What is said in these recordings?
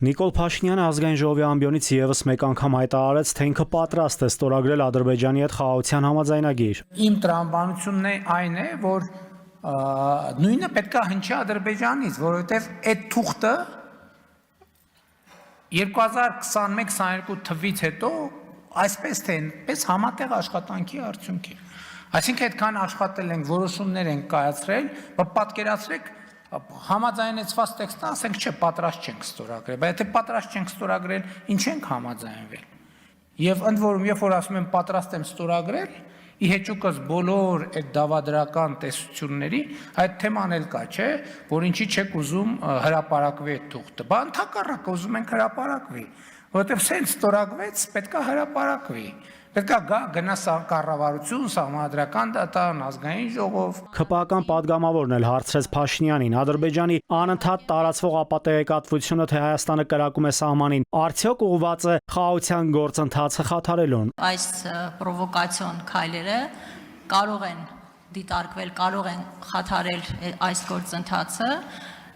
Նիկոլ Փաշինյանը ազգային ժողովի ամբիոնից եւս մեկ անգամ հայտարարեց, թե ինքը պատրաստ է ստորագրել Ադրբեջանի հետ խաղաղության համաձայնագիր։ Իմ տրամաբանությունն այն է, որ նույնը պետք է հնչի Ադրբեջանից, որովհետև այդ թուղթը 2021-22 թվից հետո այսպես թե այնպես համատեղ աշխատանքի արդյունք է։ Այսինքն այդքան աշխատել ենք, որոշումներ ենք կայացրել, պատկերացրեք համաձայնեցված տեքստը, ասենք չէ, պատրաստ չենք ստորագրել, բայց եթե պատրաստ չենք ստորագրել, ինչ ենք համաձայնվել։ Եվ ընդ որում, երբ որ ասում եմ պատրաստ եմ ստորագրել, ի հեճուկս բոլոր այդ դավադրական տեսությունների, այդ թեման էլ կա, չէ, որ ինչի չեք ուզում հրապարակվի այդ թուղթը։ Բա ընդհակառակը ուզում ենք հրապարակվի, որովհետև սենց ստորագրվեց, պետք է հրապարակվի։ Պետք է գնա կառավարություն, սահմանադրական դատարան, ազգային ժողով։ ՔՊԱ-կան պատգամավորն էլ հարցրեց Փաշինյանին, Ադրբեջանի անընդհատ տարածվող ապատեգատվությունը, թե Հայաստանը կրակում է սահմանին, արդյոք ուղղված է խաղաղության գործընթացը խաթարելուն։ Այս պրովոկացիոն քայլերը կարող են դիտարկվել, կարող են խաթարել այս գործընթացը,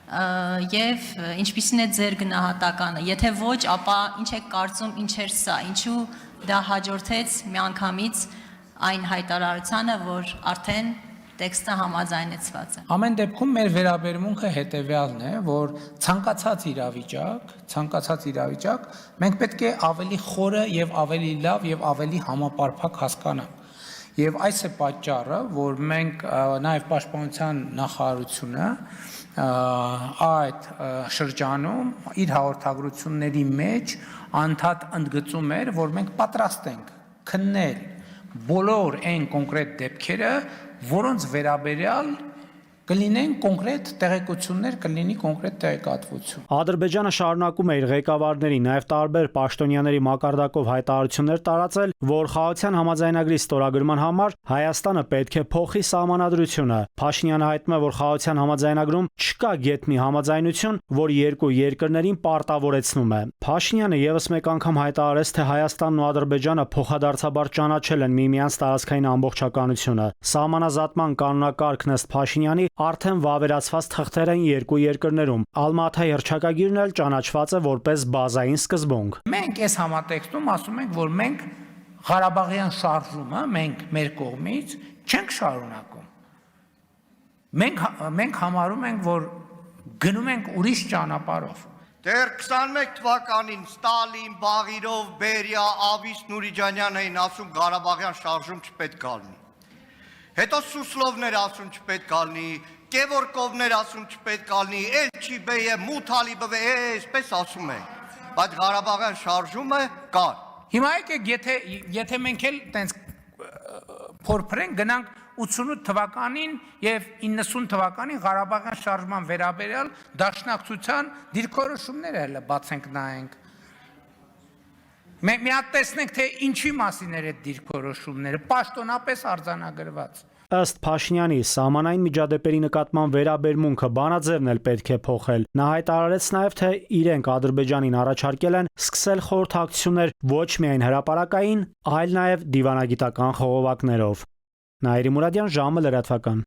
եւ ինչպիսին է ձեր գնահատականը։ Եթե ոչ, ապա ինչ եք կարծում, ինչ էր սա, ինչու դա հաջորդեց միանգամից այն հայտարարությանը, որ արդեն տեքստը համաձայնեցված է։ Ամեն դեպքում մեր վերաբերմունքը հետևյալն է, որ ցանկացած իրավիճակ մենք պետք է ավելի խորը եւ ավելի լավ եւ ավելի համապարփակ հասկանանք։ Եվ այս է պատճառը, որ մենք նաեւ պաշտպանության նախարարությունը այդ շրջանում իր հաղորդագրությունների մեջ անդադ ընդգծում էր, որ մենք պատրաստ ենք քննել բոլոր այն կոնկրետ դեպքերը, որոնց վերաբերյալ կլինեն կոնկրետ տեղեկություններ, կլինի կոնկրետ տեղեկատվություն։ Ադրբեջանը շարունակում է իր ղեկավարների, նաև տարբեր պաշտոնյաների մակարդակով հայտարարություններ տարածել, որ խաղաղության համաձայնագրի ստորագրման համար Հայաստանը պետք է փոխի սահմանադրությունը։ Փաշինյանը հայտնում է, որ խաղաղության համաձայնագրում չկա գետնի համաձայնություն, որ երկու երկրներին պարտավորեցնում է։ Փաշինյանը եւս մեկ անգամ հայտարարեց, թե Հայաստանն ու Ադրբեջանը փոխադարձաբար ճանաչել են միմյանց տարածքային ամբողջականությունը։ Սահմանազատման կանոնակարգն ըստ Փաշինյանի արդեն վավերացված թղթեր են երկու երկրներում։ Ալմաթայի հռչակագիրն էլ ճանաչված է որպես բազային սկզբունք։ Մենք այս համատեքստում ասում ենք, որ մենք Ղարաբաղյան շարժումը մենք մեր կողմից չենք շարունակում։ Մենք համարում ենք, որ գնում ենք ուրիշ ճանապարհով։ Դեռ 21 թվականին Ստալին, Բաղիրով, Բերիա, Ավիս, Նուրիջանյանն էին ասում Ղարաբաղյան շարժում չպետք է լինի։ Հետո Սուսլովներ ասում չպետք է լինի, Կևորկովներ ասում չպետք է լինի, Էլչիբեյը, Մութալիբը, այսպես ասում են, բայց Ղարաբաղյան շարժումը կար։ Հիմա եկեք, եթե մենք էլ տենց փորփրենք, գնանք 88 թվականին եւ 90 թվականին Ղարաբաղյան շարժման վերաբերյալ դաշնակցության դիրքորոշումները հələ բացենք նայենք։ Մենք մի հատ տեսնենք, թե ինչի մասին էր այդ դիրքորոշումները, պաշտոնապես արձանագրված։ Ըստ Փաշինյանի, սահմանային միջադեպերի նկատմամբ վերաբերմունքը բանաձևն էլ պետք է փոխել։ Նա հայտարարեց նաև, թե իրենք Ադրբեջանին առաջարկել են սկսել խորհրդակցություններ ոչ միայն հրապարակային, այլ նաև դիվանագիտական խողովակներով։ Նաիրի Մուրադյան, ժամը լրատվական։